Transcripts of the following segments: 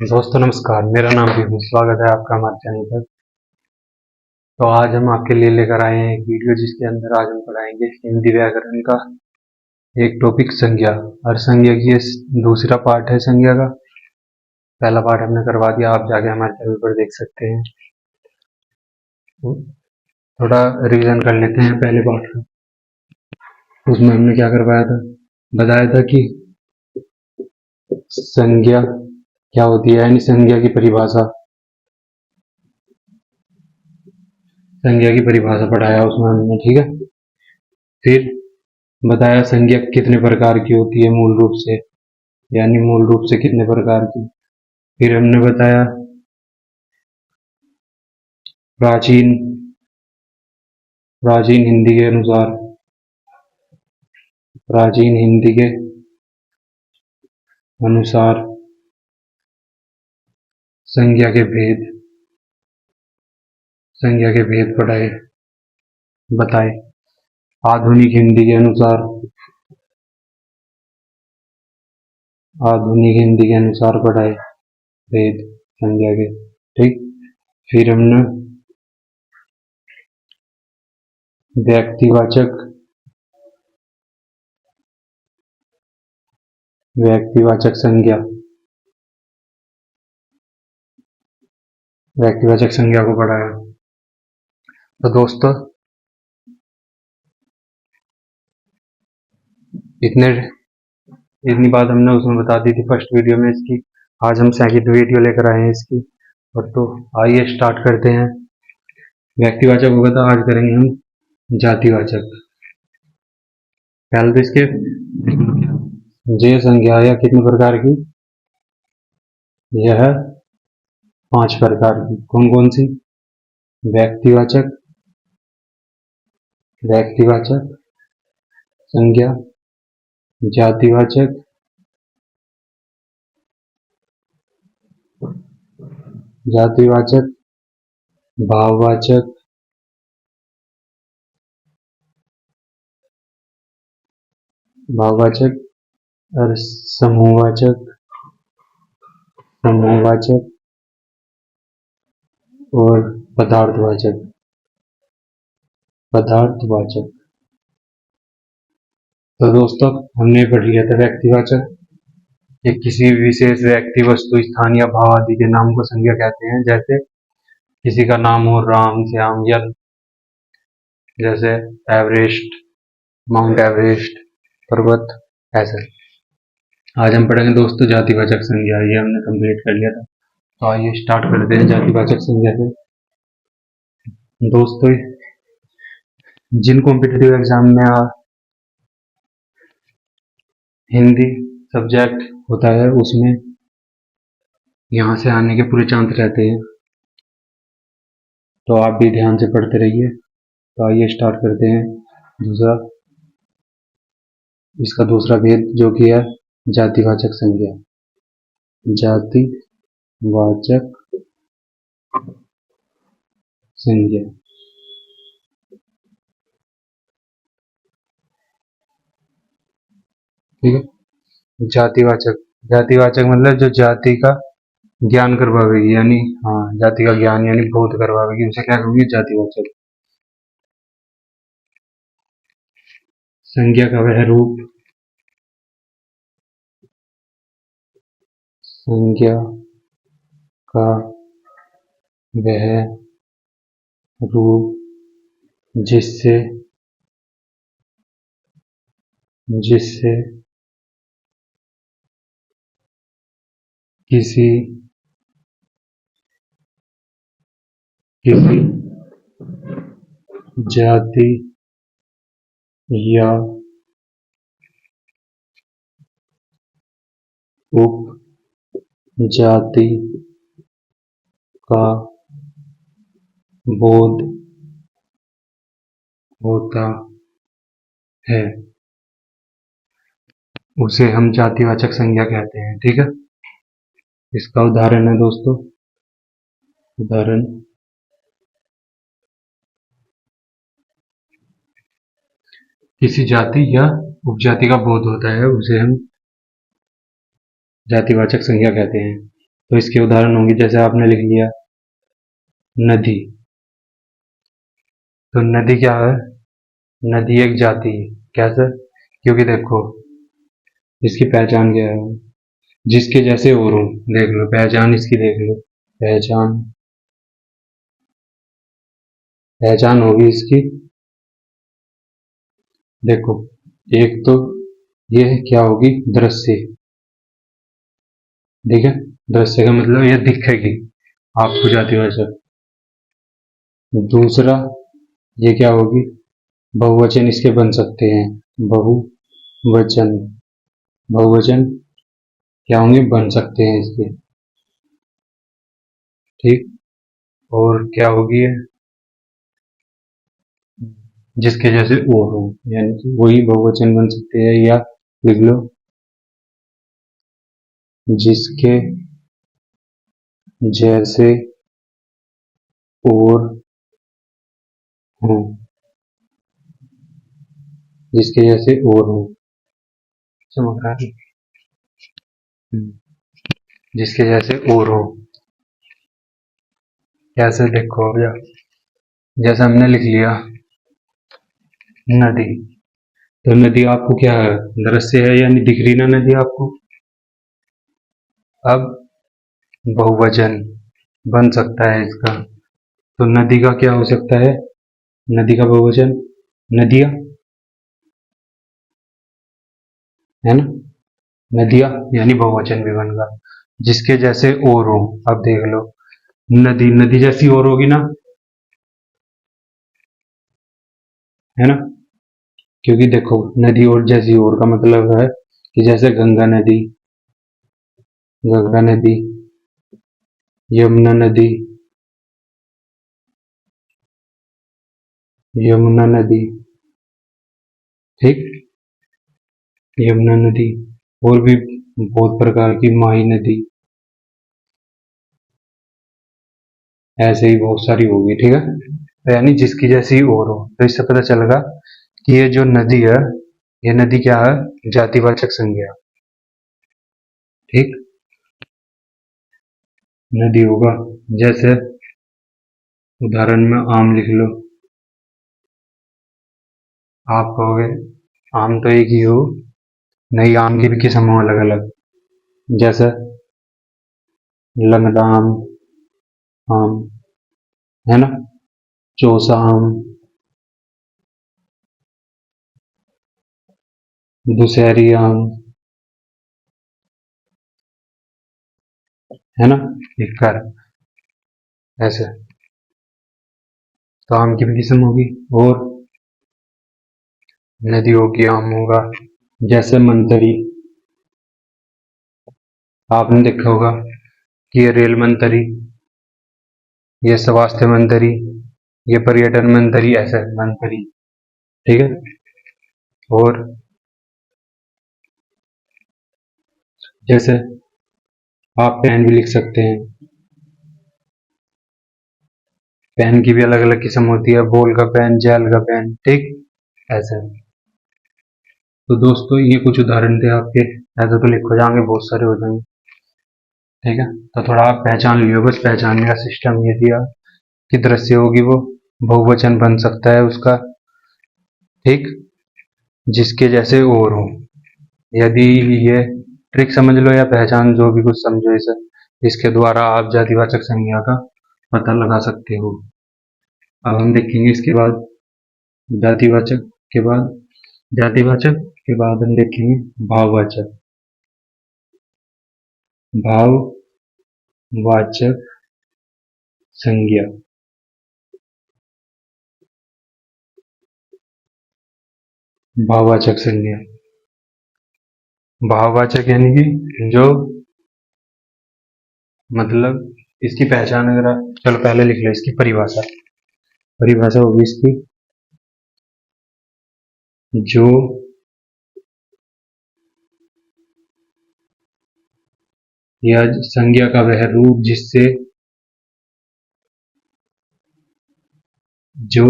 दोस्तों नमस्कार, मेरा नाम विभू, स्वागत है आपका हमारे चैनल पर। तो आज हम आपके लिए लेकर आए हैं एक वीडियो जिसके अंदर आज हम पढ़ाएंगे हिंदी व्याकरण का एक टॉपिक संज्ञा। और संज्ञा की ये दूसरा पार्ट है संज्ञा का। पहला पार्ट हमने करवा दिया, आप जाके हमारे चैनल पर देख सकते हैं। तो थोड़ा रिवीजन कर लेते हैं पहले पार्ट का। उसमें हमने क्या करवाया था, बताया था कि संज्ञा क्या होती है, यानी संज्ञा की परिभाषा। संज्ञा की परिभाषा पढ़ाया उसमें हमने, ठीक है। फिर बताया संज्ञा कितने प्रकार की होती है मूल रूप से, यानी मूल रूप से कितने प्रकार की। फिर हमने बताया प्राचीन प्राचीन हिंदी के अनुसार, प्राचीन हिंदी के अनुसार संज्ञा के भेद, संज्ञा के भेद पढ़ाए बताए। आधुनिक हिंदी के अनुसार, आधुनिक हिंदी के अनुसार पढ़ाए भेद संज्ञा के, ठीक। फिर हमने व्यक्तिवाचक व्यक्तिवाचक संज्ञा, व्यक्तिवाचक संज्ञा को पढ़ाया। तो दोस्तों इतनी बात हमने उसमें बता दी थी फर्स्ट वीडियो में इसकी। आज हम सेकंड वीडियो लेकर आए हैं इसकी। और तो आइए स्टार्ट करते हैं। व्यक्तिवाचक होगा तो आज करेंगे हम जातिवाचक। पहले तो इसके जे संज्ञा या कितने प्रकार की, यह 5 प्रकार की। कौन कौन सी? व्यक्तिवाचक, व्यक्तिवाचक संज्ञा, जातिवाचक, जातिवाचक, भाववाचक, भाववाचक और समूहवाचक, समूहवाचक और पदार्थवाचक, पदार्थवाचक। तो दोस्तों हमने पढ़ लिया था व्यक्तिवाचक, ये किसी विशेष व्यक्ति, वस्तु, स्थान या भाव आदि के नाम को संज्ञा कहते हैं। जैसे किसी का नाम हो राम, श्याम, या जैसे एवरेस्ट, माउंट एवरेस्ट पर्वत, ऐसे। आज हम पढ़ेंगे दोस्तों जातिवाचक संज्ञा, ये हमने कंप्लीट कर लिया था। तो आइए स्टार्ट करते हैं जातिवाचक संज्ञा से। दोस्तों जिन कॉम्पिटिटिव एग्जाम में हिंदी सब्जेक्ट होता है उसमें यहाँ से आने के पूरे चांस रहते हैं, तो आप भी ध्यान से पढ़ते रहिए। तो आइए स्टार्ट करते हैं दूसरा, इसका दूसरा भेद जो कि है जातिवाचक संज्ञा। जातिवाचक संज्ञा, ठीक है। जातिवाचक, जातिवाचक मतलब जो जाति का ज्ञान करवावेगी, यानी हाँ जाति का ज्ञान यानी बोध करवावेगी, उसे क्या कहेंगे? जातिवाचक। संज्ञा का वह रूप, संज्ञा का वह रूप जिससे जिससे किसी किसी जाति या उपजाति का बोध होता है उसे हम जातिवाचक संज्ञा कहते हैं, ठीक है। इसका उदाहरण है दोस्तों, उदाहरण किसी जाति या उपजाति का बोध होता है उसे हम जातिवाचक संज्ञा कहते हैं। तो इसके उदाहरण होंगे, जैसे आपने लिख लिया नदी। तो नदी क्या है? नदी एक जाति है। कैसे? क्योंकि देखो, इसकी पहचान क्या है? जिसके जैसे और हो। देख लो पहचान इसकी, देख लो पहचान। पहचान होगी इसकी, देखो, एक तो ये क्या होगी? दृश्य। ठीक है, दृश्य का मतलब ये दिखेगी आपको जातिवाचक। दूसरा, ये क्या होगी? बहुवचन इसके बन सकते हैं। बहुवचन। बहुवचन क्या होंगे? बन सकते हैं इसके। ठीक। और क्या होगी ये? जिसके जैसे और हो, यानी कि वही बहुवचन बन सकते हैं, या लिख लो जिसके जैसे और हो। जिसके जैसे और हो। समझ रहा है? जिसके जैसे और हो। कैसे? देखो भैया, जैसे हमने लिख लिया नदी। तो नदी आपको क्या है? दृश्य है, यानी दिख रही ना नदी आपको। अब बहुवचन बन सकता है इसका। तो नदी का क्या हो सकता है? नदी का बहुवचन नदियां, है ना? नदियां यानी बहुवचन भी बन गया। जिसके जैसे और हो। अब देख लो, नदी नदी जैसी और होगी ना, है ना? क्योंकि देखो, नदी और जैसी और का मतलब है कि जैसे गंगा नदी, गंगा नदी, यमुना नदी, यमुना नदी। ठीक। यमुना नदी। और भी बहुत प्रकार की, माही नदी, ऐसे ही बहुत सारी होगी। ठीक है, तो यानी जिसकी जैसी और हो। तो इससे पता चलेगा कि ये जो नदी है, ये नदी क्या है? जातिवाचक संज्ञा। ठीक। नदी होगा, जैसे उदाहरण में आम लिख लो। आप कहोगे आम तो एक ही हो। नहीं, आम के भी किस्म हो अलग अलग। जैसे लंगड़ा आम, आम, है ना? चौसा आम, दुशहरी आम, है ना? इक्कर, ऐसे। तो आम की भी किस्म होगी। और नदी होगी, आम होगा। जैसे मंतरी, आपने देखा होगा कि ये रेल मंतरी, ये स्वास्थ्य मंतरी, ये पर्यटन मंतरी, ऐसे मंतरी। ठीक है। और जैसे आप पेन भी लिख सकते हैं। पेन की भी अलग अलग किस्म होती है, बॉल का पेन, जेल का पेन। ठीक। ऐसे। तो दोस्तों, ये कुछ उदाहरण थे आपके। ऐसे तो लिखो जाएंगे, बहुत सारे हो जाएंगे। ठीक है, तो थोड़ा आप पहचान लियो। बस पहचानने का सिस्टम ये दिया कि दृश्य होगी वो, बहुवचन बन सकता है उसका। ठीक। जिसके जैसे और हो। यदि ये ट्रिक समझ लो या पहचान, जो भी कुछ समझो इसे, इसके द्वारा आप जातिवाचक संज्ञा का पता लगा सकते हो। अब हम देखेंगे इसके बाद जातिवाचक के बाद, जातिवाचक के बाद हम देखेंगे भाववाचक। भाववाचक संज्ञा। भाववाचक संज्ञा। भाववाचक यानी कि जो, मतलब इसकी पहचान अगर आप, चलो पहले लिख लो इसकी परिभाषा। परिभाषा होगी इसकी, जो या संज्ञा का वह रूप जिससे जो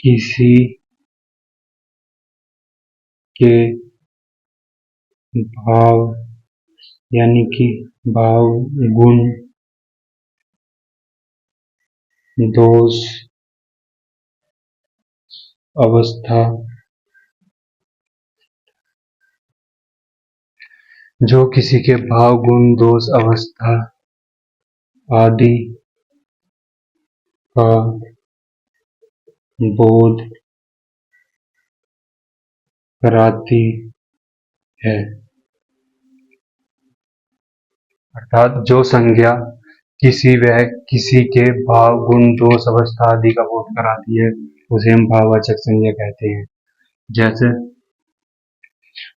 किसी के भाव यानी कि भाव, गुण, दोष, अवस्था, जो किसी के भाव, गुण, दोष, अवस्था आदि का बोध कराती है। अर्थात जो संज्ञा किसी के भाव, गुण, दोष, अवस्था आदि का बोध कराती है उसे हम भाववाचक संज्ञा कहते हैं। जैसे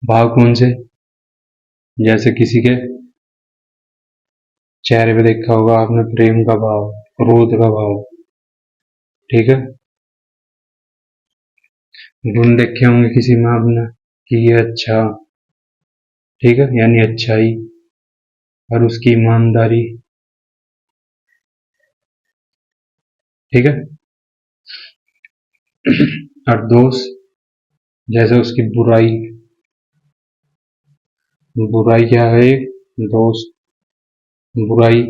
भाव कौन से? जैसे किसी के चेहरे पे देखा होगा आपने प्रेम का भाव, क्रोध का भाव, ठीक है। गुण देखे होंगे किसी में आपने कि ये अच्छा, ठीक है, यानी अच्छाई और उसकी ईमानदारी, ठीक है। और दोष जैसे उसकी बुराई, बुराई क्या है? दोष, बुराई,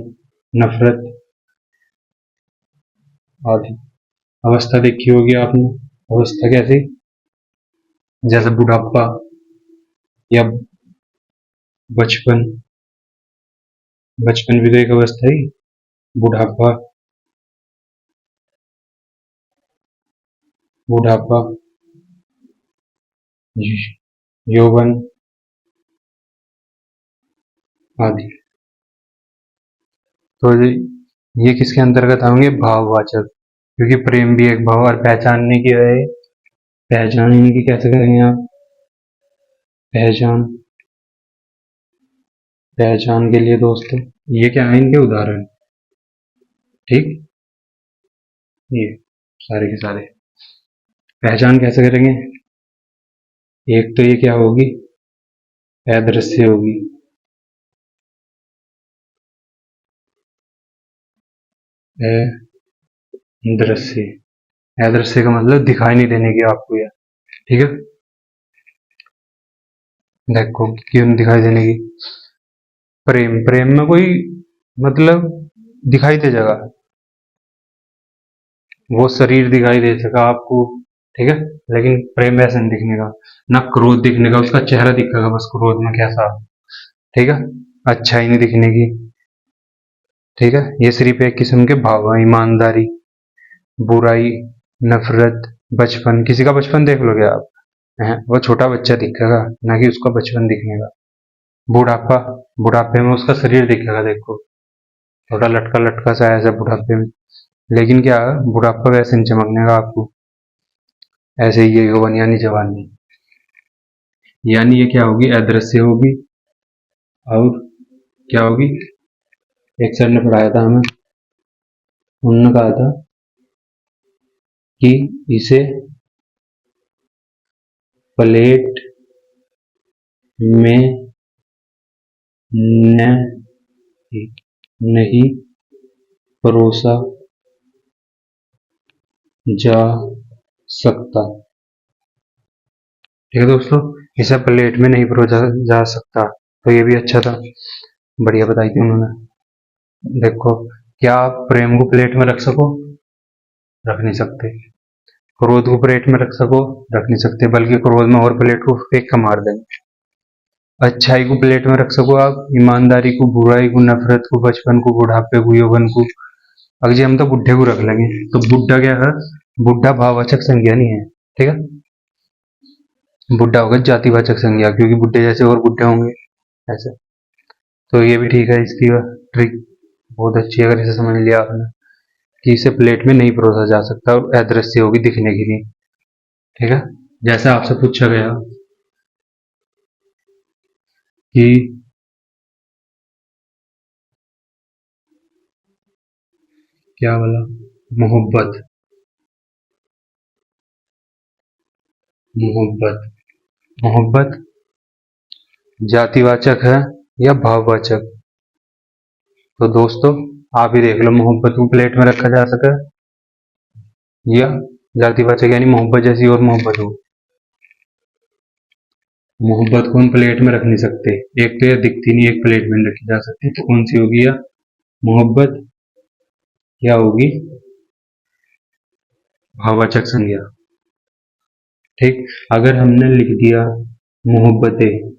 नफरत आदि। अवस्था देखी होगी आपने, अवस्था कैसी? जैसे बुढ़ापा या बचपन, बचपन भी तो एक अवस्था ही। बुढ़ापा, बुढ़ापा, यौवन आदि। तो ये किसके अंतर्गत आएंगे? भाववाचक, क्योंकि प्रेम भी एक भाव। और पहचानने की है, पहचानने की कैसे करेंगे आप? पहचान, पहचान के लिए दोस्तों ये क्या है? इनके उदाहरण, ठीक, ये सारे के सारे। पहचान कैसे करेंगे? एक तो ये क्या होगी? अदृश्य होगी, अदृश्य। अदृश्य का मतलब दिखाई नहीं देने की आपको, यह ठीक है। देखो क्यों दिखाई देने की? प्रेम, प्रेम में कोई मतलब दिखाई दे जाएगा, वो शरीर दिखाई दे सका आपको, ठीक है, लेकिन प्रेम वैसे नहीं दिखने का। ना क्रोध दिखने का, उसका चेहरा दिखेगा बस क्रोध में कैसा, ठीक है। अच्छाई नहीं दिखने की, ठीक है। ये सिर्फ एक किस्म के भाव हैं। ईमानदारी, बुराई, नफरत, बचपन। किसी का बचपन देख लोगे आप, वो छोटा बच्चा दिखेगा, ना कि उसका बचपन दिखने का। बुढ़ापा, बुढ़ापे में उसका शरीर दिखेगा, देखो थोड़ा लटका लटका सा ऐसा बुढ़ापे में, लेकिन क्या बुढ़ापा वैसे नहीं चमकने का आपको, ऐसे ही ये यौवन यानी जवानी। यानी ये क्या होगी? अदृश्य होगी। और क्या होगी? एक सर ने पढ़ाया था हमें, उन्होंने कहा था कि इसे प्लेट में नहीं परोसा जा सकता, ठीक है दोस्तों। इसे प्लेट में नहीं परोसा जा सकता, तो ये भी अच्छा था, बढ़िया बताई थी उन्होंने। देखो, क्या आप प्रेम को प्लेट में रख सको? रख नहीं सकते। क्रोध को प्लेट में रख सको? रख नहीं सकते, बल्कि क्रोध में और प्लेट को फेंक कर मार देंगे। अच्छाई को प्लेट में रख सको आप? ईमानदारी को, बुराई को, नफरत को, बचपन को, बुढ़ापे को, यौवन को। अगर जी हम तो बुढ़े को रख लेंगे, तो बुढ़ा क्या है? बुढ़ा भाववाचक संज्ञा नहीं है, ठीक है। बुढ़ा होगा जातिवाचक संज्ञा, क्योंकि बुढ़े जैसे और बुढ़े होंगे ऐसे। तो ये भी ठीक है, इसकी ट्रिक बहुत अच्छी है अगर इसे समझ लिया आपने, कि इसे प्लेट में नहीं परोसा जा सकता और अदृश्य होगी दिखने के लिए, ठीक है। जैसे आपसे पूछा गया कि क्या बोला? मोहब्बत, मोहब्बत, मोहब्बत जातिवाचक है या भाववाचक? तो दोस्तों आप ही देख लो, मोहब्बत को प्लेट में रखा जा सके या जातिवाचक, यानी मोहब्बत जैसी और मोहब्बत हो। मोहब्बत को हम प्लेट में रख नहीं सकते, एक तो ये दिखती नहीं, एक प्लेट में नहीं रखी जा सकती, तो कौन सी होगी या मोहब्बत या होगी भाववाचक संज्ञा। ठीक, अगर हमने लिख दिया मोहब्बतें,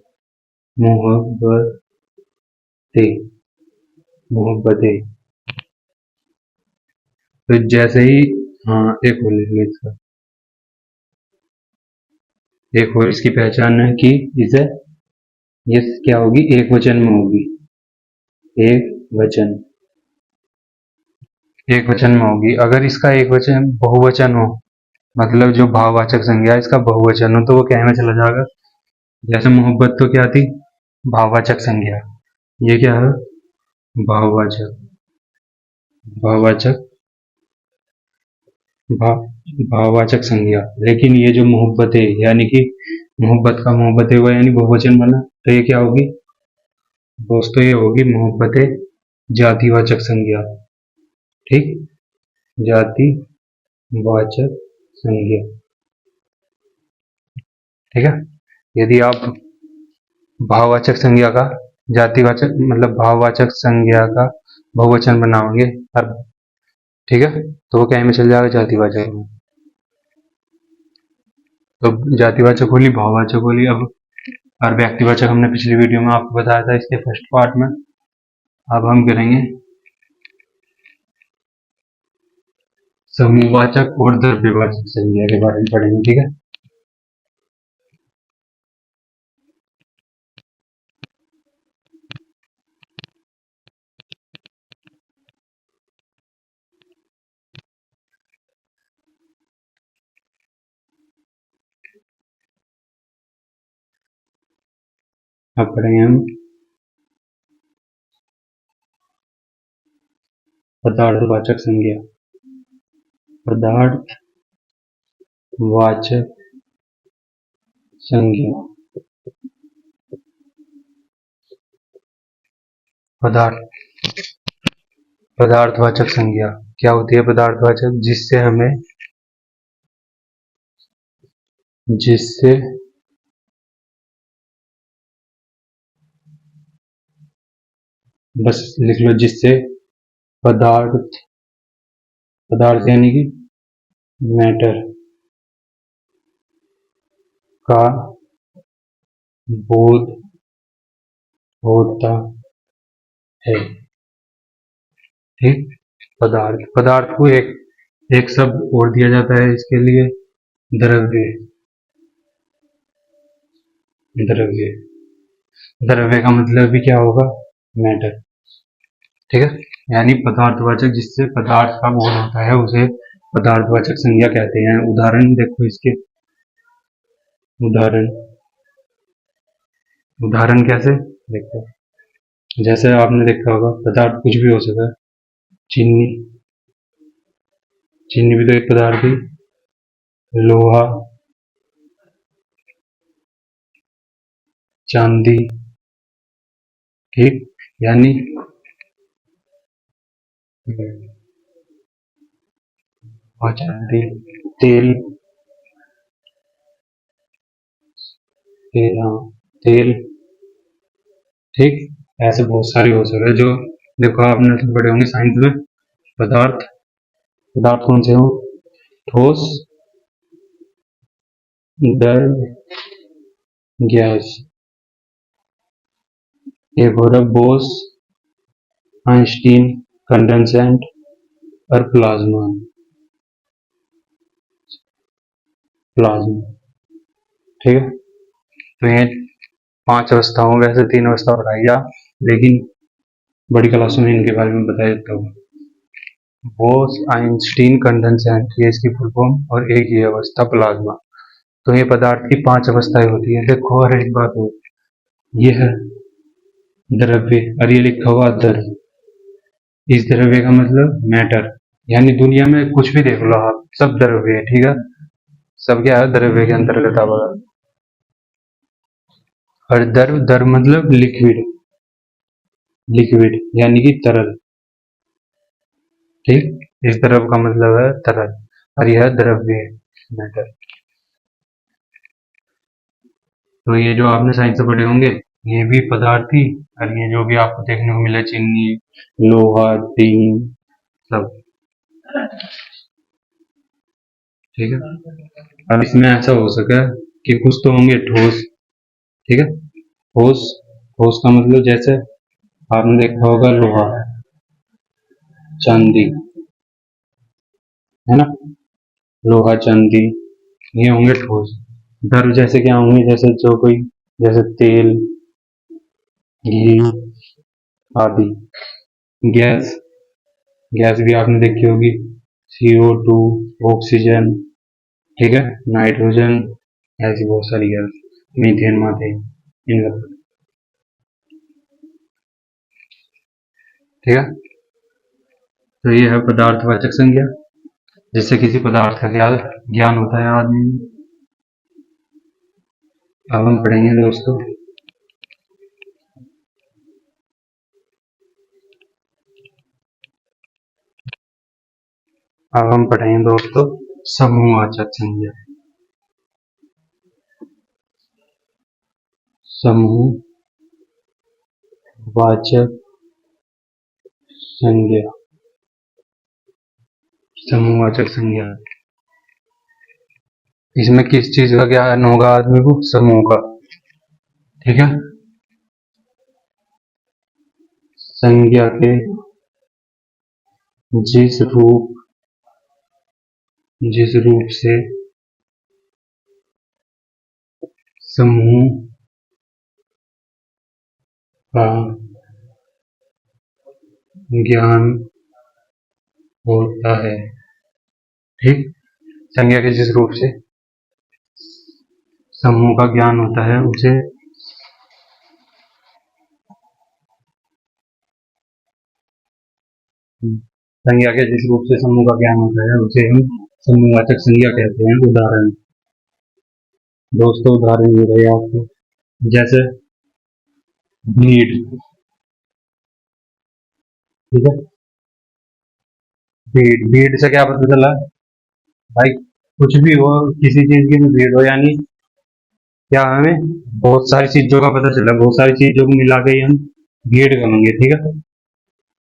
मोहब्बतें, मोहब्बतें, तो जैसे ही, हाँ एक और लिख लो इसका, एक और इसकी पहचान है कि इसे, ये क्या होगी, एक वचन में होगी, एक वचन, एक वचन में होगी। अगर इसका एक वचन बहुवचन हो, मतलब जो भाववाचक संज्ञा है इसका बहुवचन हो, तो वो क्या में चला जाएगा, जैसे मोहब्बत तो क्या थी, भाववाचक संज्ञा, ये क्या है, भाववाचक, भाववाचक, भाव, भाववाचक संज्ञा। लेकिन ये जो मोहब्बत है, यानी कि मोहब्बत का मोहब्बत हुआ यानी बहुवचन बना, तो ये क्या होगी दोस्तों, ये होगी मोहब्बतें जातिवाचक संज्ञा। ठीक, जातिवाचक संज्ञा। ठीक है, यदि आप भाववाचक संज्ञा का जातिवाचक मतलब भाववाचक संज्ञा का बहुवचन बनाओगे, और ठीक है, तो वो क्या में चल जाएगा, जातिवाचक में। तो जातिवाचक होली, भाववाचक होली, अब और व्यक्तिवाचक हमने पिछली वीडियो में आपको बताया था इसके फर्स्ट पार्ट में। अब हम करेंगे समूहवाचक और द्रव्यवाचक संज्ञा के बारे में पढ़ेंगे। ठीक है, अब पढ़ेंगे हम पदार्थवाचक संज्ञा। पदार्थवाचक संज्ञा, पदार्थवाचक संज्ञा क्या होती है, पदार्थवाचक जिससे बस लिख लो, जिससे पदार्थ, पदार्थ यानी कि मैटर का बोध होता है। ठीक, पदार्थ, पदार्थ को एक एक शब्द और दिया जाता है इसके लिए, द्रव्य, द्रव्य, द्रव्य का मतलब भी क्या होगा, मैटर। ठीक है, यानी पदार्थवाचक जिससे पदार्थ का बोध होता है उसे पदार्थवाचक संज्ञा कहते हैं। उदाहरण देखो इसके, उदाहरण, उदाहरण कैसे देखो, जैसे आपने देखा होगा पदार्थ कुछ भी हो सकता है, चीनी, चीनी भी तो एक पदार्थ है, लोहा, चांदी। ठीक, यानी चांदी, तेल, तेल, हाँ तेल। ठीक, ऐसे बहुत सारे हो सकते हैं जो, देखो आपने तो पढ़े होंगे साइंस में, पदार्थ, पदार्थ कौन से हो, ठोस, द्रव, गैस, एक और बोस, आइंस्टीन, कंडेंसेंट और प्लाज्मा, प्लाज्मा। ठीक है, तो ये 5 अवस्थाओं, वैसे 3 अवस्था पढ़ाई जा, लेकिन बड़ी क्लासों में इनके बारे में बताया जाता हूँ। बोस, आइंस्टीन, कंडेंसेंट, ये इसकी फुल फॉर्म, और एक ये अवस्था प्लाज्मा। तो ये पदार्थ की 5 अवस्थाएं होती है। देखो, और एक बात हो, ये है द्रव्य, और ये लिखा हुआ द्रव्य, इस द्रव्य का मतलब मैटर, यानी दुनिया में कुछ भी देख लो आप, सब द्रव्य है। ठीक है, सब क्या है, द्रव्य के अंतर्गत आएगा। और द्रव, द्रव मतलब लिक्विड, लिक्विड यानी कि तरल। ठीक, इस द्रव का मतलब है तरल, और यह द्रव्य, मैटर। तो ये जो आपने साइंस से पढ़े होंगे ये भी पदार्थ ही, और ये जो भी आपको देखने को मिला चीनी, लोहा, टीन, सब, ठीक है। अब इसमें ऐसा हो सका कि कुछ तो होंगे ठोस, ठीक है। ठोस, ठोस का मतलब जैसे आपने देखा होगा लोहा, चांदी, है ना, लोहा, चांदी, ये होंगे ठोस। द्रव जैसे क्या होंगे, जैसे जो कोई, जैसे तेल, घी आदि। गैस, गैस भी आपने देखी होगी, CO2, ऑक्सीजन, ठीक है, नाइट्रोजन, ऐसी बहुत सारी गैस, मीथेन, माथेन, इन सब, ठीक है। तो ये है पदार्थवाचक संज्ञा, जिससे किसी पदार्थ का ज्ञान होता है आदमी। अब हम पढ़ेंगे दोस्तों समूहवाचक संज्ञा। समूहवाचक संज्ञा, समूहवाचक संज्ञा, इसमें किस चीज का ज्ञान होगा आदमी को? समूह का, ठीक है। संज्ञा के जिस रूप से समूह का ज्ञान होता है, ठीक। संज्ञा के जिस रूप से समूह का ज्ञान होता है उसे संज्ञा के जिस रूप से समूह का ज्ञान होता है उसे हम समूहवाचक संज्ञा कहते हैं। उदाहरण दोस्तों, उदाहरण दे रहे हैं आपको, जैसे भीड़, ठीक है। भीड़, भीड़ से क्या पता चला भाई? कुछ भी हो, किसी चीज की भी भीड़ हो, यानी क्या हमें बहुत सारी चीजों का पता चला, बहुत सारी चीजों को मिला के हम भीड़ कहेंगे, ठीक है।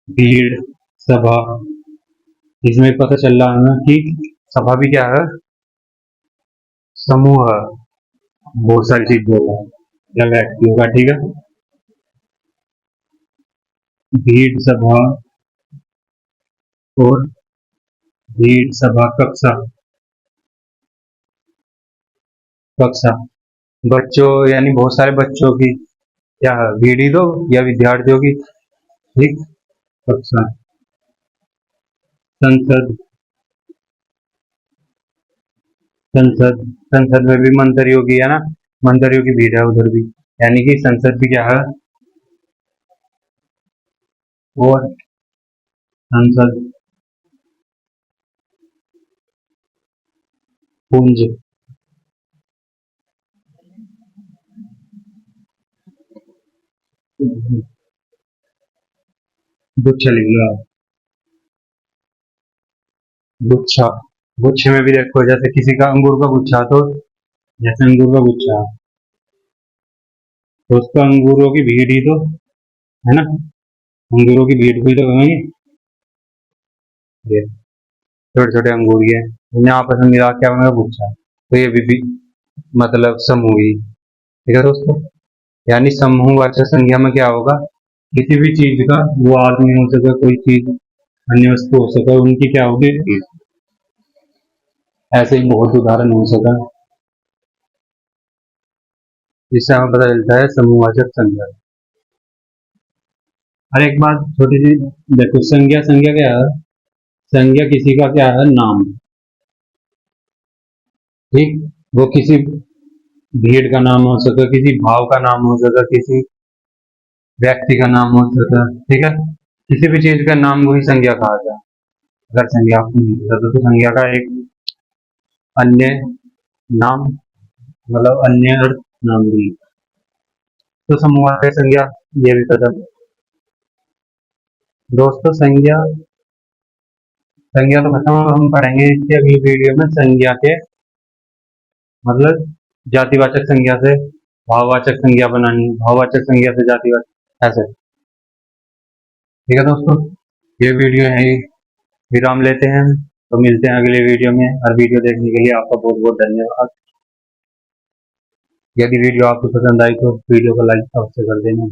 भीड़, सभा, इसमें पता चल रहा हमें कि सभा भी क्या है? समूह है, बहुत सारी चीजों का या व्यक्तियों का, ठीक है। भीड़ सभा और भीड़ सभा, कक्षा, कक्षा, बच्चों यानी बहुत सारे बच्चों की क्या है? भीड़ ही तो, या विद्यार्थियों की, ठीक, कक्षा। संसद, संसद, संसद में भी मंत्रियों की, है ना, मंत्रियों की भीड़ है उधर भी, यानी कि संसद भी क्या है? और संसद, पुंज, गुच्छा लिख लो, गुच्छा, गुच्छे में भी देखो, जैसे किसी का अंगूर का गुच्छा, तो जैसे अंगूर का गुच्छा तो उसको अंगूरों की भीड़ ही तो, है ना, अंगूरों की भीड़ को ही तो कहेंगे। ये छोटे छोटे अंगूर ये उन्हें आपस में मिला के क्या बनेगा? गुच्छा। तो ये भी मतलब समूह ही, ठीक है दोस्तों। यानी समूहवाचक संज्ञा में क्या होगा? किसी भी चीज का, वो आदमी हो सके, कोई चीज, अन्य वस्तु हो सके, उनकी क्या होगी? ऐसे ही बहुत उदाहरण हो सका, जिससे हमें पता चलता है समूहवाचक संज्ञा। और एक बात छोटी सी देखो, संज्ञा, संज्ञा क्या है? संज्ञा किसी का क्या है? नाम, ठीक। वो किसी भीड़ का नाम हो सकता है, किसी भाव का नाम हो सकता है, किसी व्यक्ति का नाम हो सकता है, ठीक है। किसी भी चीज का नाम को ही संज्ञा कहा जाए। अगर संज्ञा आपको नहीं पता तो संज्ञा का एक अन्य नाम, मतलब अन्य अर्थ नाम भी, तो समूह संज्ञा, ये भी पता दोस्तों। संज्ञा, संज्ञा तो खत्म, हम पढ़ेंगे इसके अगली वीडियो में संज्ञा के मतलब जातिवाचक संज्ञा से भाववाचक संज्ञा बनानी है, भाववाचक संज्ञा से जातिवाचक, ऐसे। ठीक है दोस्तों, ये वीडियो है, विराम लेते हैं, तो मिलते हैं अगले वीडियो में। हर वीडियो देखने के लिए आपका बहुत बहुत धन्यवाद। यदि वीडियो आपको पसंद आई तो वीडियो को लाइक अवश्य कर देना।